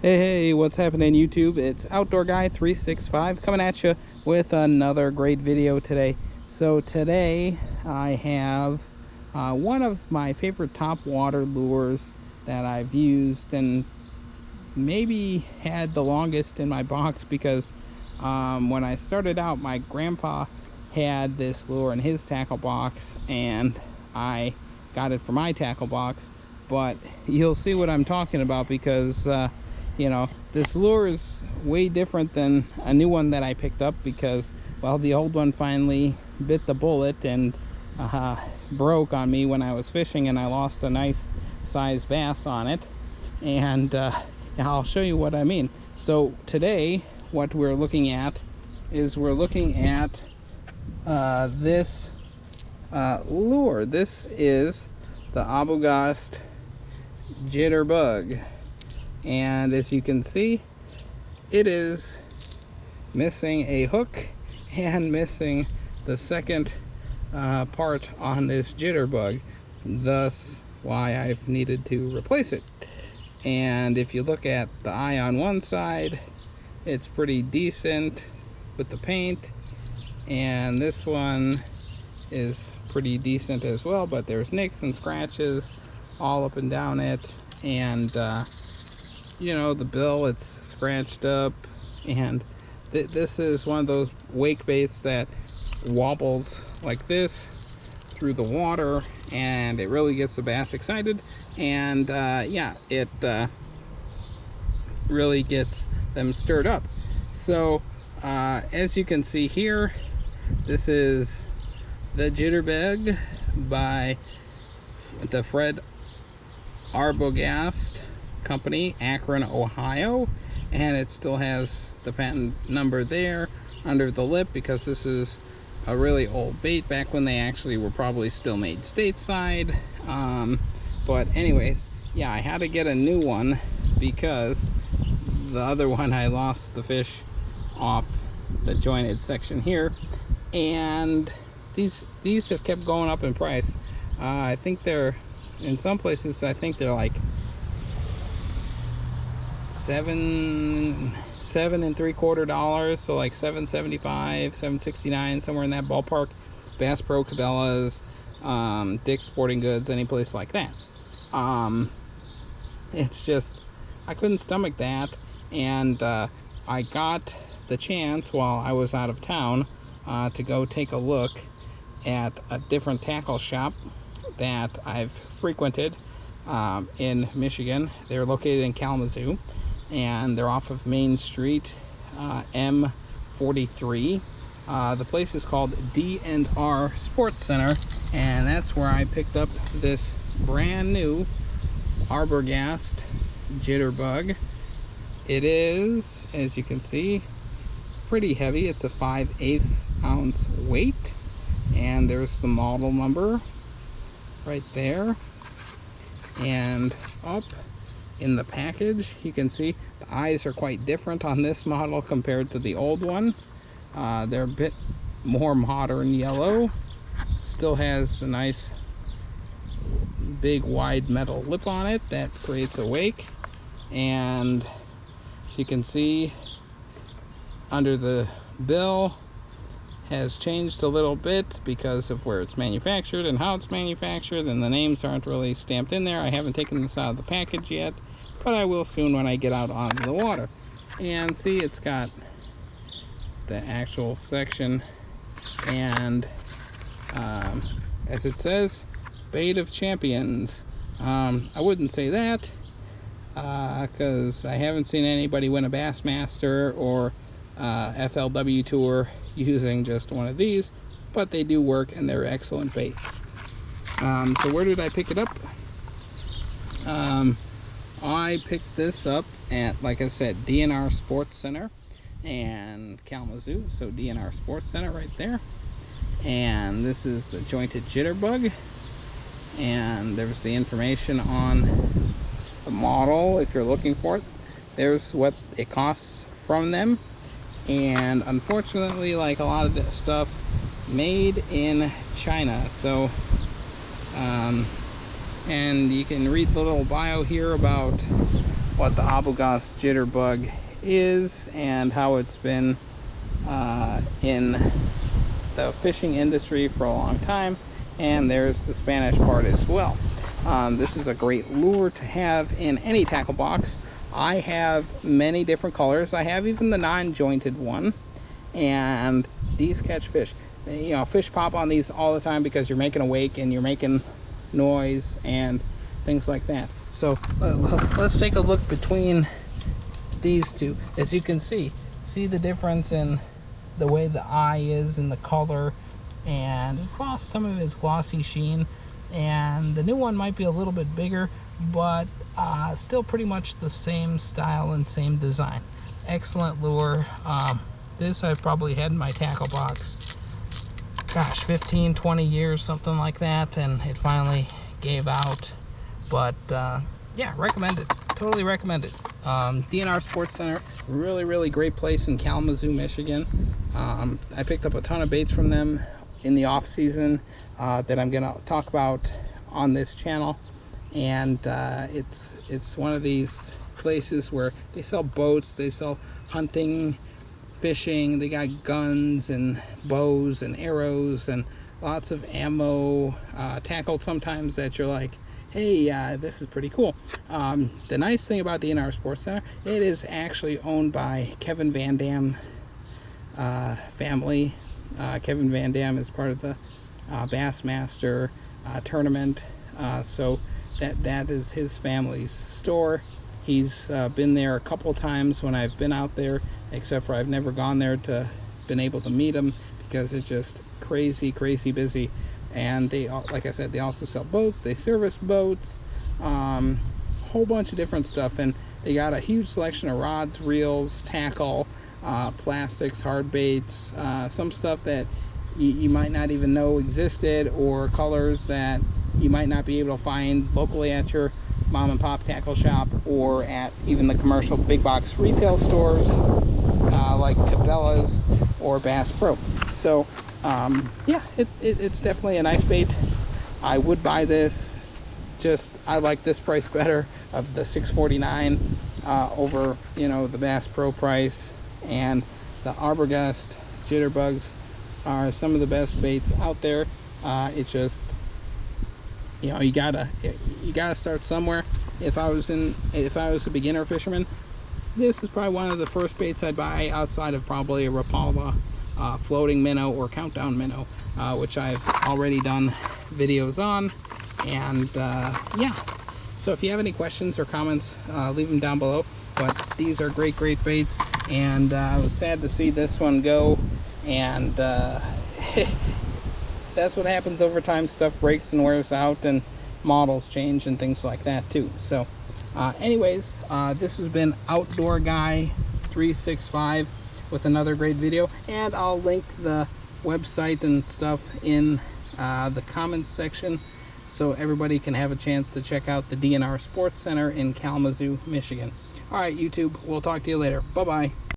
Hey, what's happening YouTube? It's Outdoor Guy 365 coming at you with another great video today. So today I have one of my favorite top water lures that I've used and maybe had the longest in my box because when I started out, my grandpa had this lure in his tackle box and I got it for my tackle box. But you'll see what I'm talking about because this lure is way different than a new one that I picked up because, well, the old one finally bit the bullet and broke on me when I was fishing, and I lost a nice sized bass on it. And I'll show you what I mean. So today, what we're looking at is this lure. This is the Arbogast Jitterbug. And as you can see, it is missing a hook and missing the second part on this jitterbug, thus why I've needed to replace it. And if you look at the eye on one side, it's pretty decent with the paint, and this one is pretty decent as well, but there's nicks and scratches all up and down it, and the bill, it's scratched up, and this is one of those wake baits that wobbles like this through the water, and it really gets the bass excited, and it really gets them stirred up. So as you can see here, this is the Jitterbug by the Fred Arbogast Company, Akron, Ohio, and it still has the patent number there under the lip because this is a really old bait back when they actually were probably still made stateside. But anyways, yeah, I had to get a new one because the other one, I lost the fish off the jointed section here, and these have kept going up in price. I think they're, in some places, I think they're like $7.75, so like $7.75, $7.69, somewhere in that ballpark. Bass Pro, Cabela's, Dick's Sporting Goods, any place like that. It's just, I couldn't stomach that, and I got the chance while I was out of town to go take a look at a different tackle shop that I've frequented in Michigan. They're located in Kalamazoo, and they're off of Main Street, M43. The place is called D&R Sports Center, and that's where I picked up this brand new Arbogast Jitterbug. It is, as you can see, pretty heavy. It's a 5/8 ounce weight, and there's the model number right there. And up in the package, you can see the eyes are quite different on this model compared to the old one. They're a bit more modern yellow. Still has a nice big wide metal lip on it that creates a wake, and as you can see, under the bill has changed a little bit because of where it's manufactured and how it's manufactured, and the names aren't really stamped in there. I haven't taken this out of the package yet, but I will soon when I get out onto the water. And see, it's got the actual section, and as it says, bait of champions. I wouldn't say that because I haven't seen anybody win a Bassmaster or FLW tour using just one of these, but they do work and they're excellent baits. So where did I pick it up? I picked this up at, like I said, D&R Sports Center and Kalamazoo. So D&R Sports Center right there. And this is the jointed jitterbug, and there's the information on the model if you're looking for it. There's what it costs from them, and unfortunately, like a lot of this stuff, made in China. So and you can read the little bio here about what the Arbogast Jitterbug is and how it's been in the fishing industry for a long time. And there's the Spanish part as well. This is a great lure to have in any tackle box. I have many different colors. I have even the non-jointed one, and these catch fish. You know, fish pop on these all the time because you're making a wake and you're making noise and things like that. So let's take a look between these two. As you can see the difference in the way the eye is and the color, and it's lost some of its glossy sheen, and the new one might be a little bit bigger, but still pretty much the same style and same design. Excellent lure. This I've probably had in my tackle box, gosh, 15-20 years, something like that, and it finally gave out. But yeah, recommend it. Totally recommend it. DNR Sports Center, really great place in Kalamazoo, Michigan. I picked up a ton of baits from them in the off season that I'm gonna talk about on this channel, and it's one of these places where they sell boats, they sell hunting, fishing, they got guns and bows and arrows and lots of ammo, tackle sometimes that you're like, hey, this is pretty cool. The nice thing about the DNR Sports Center, it is actually owned by Kevin Van Dam family. Kevin Van Dam is part of the Bassmaster tournament, so that is his family's store. He's been there a couple times when I've been out there, except for I've never gone there to been able to meet him because it's just crazy busy. And they, like I said, they also sell boats, they service boats, whole bunch of different stuff, and they got a huge selection of rods, reels, tackle, plastics, hard baits, some stuff that you might not even know existed, or colors that you might not be able to find locally at your mom and pop tackle shop, or at even the commercial big box retail stores like Cabela's or Bass Pro. So yeah, it's definitely a nice bait. I would buy this. Just I like this price better, of the $6.49 over, you know, the Bass Pro price. And the Arbogast Jitterbugs are some of the best baits out there. It's just, you know, you gotta start somewhere. If I was a beginner fisherman, this is probably one of the first baits I'd buy, outside of probably a Rapala floating minnow or countdown minnow, which I've already done videos on. And yeah, so if you have any questions or comments, leave them down below. But these are great baits, and I was sad to see this one go, and that's what happens over time. Stuff breaks and wears out, and models change and things like that too. So anyways, this has been Outdoor Guy 365 with another great video, and I'll link the website and stuff in the comments section, so everybody can have a chance to check out the DNR Sports Center in Kalamazoo, Michigan. All right, YouTube, we'll talk to you later. Bye-bye.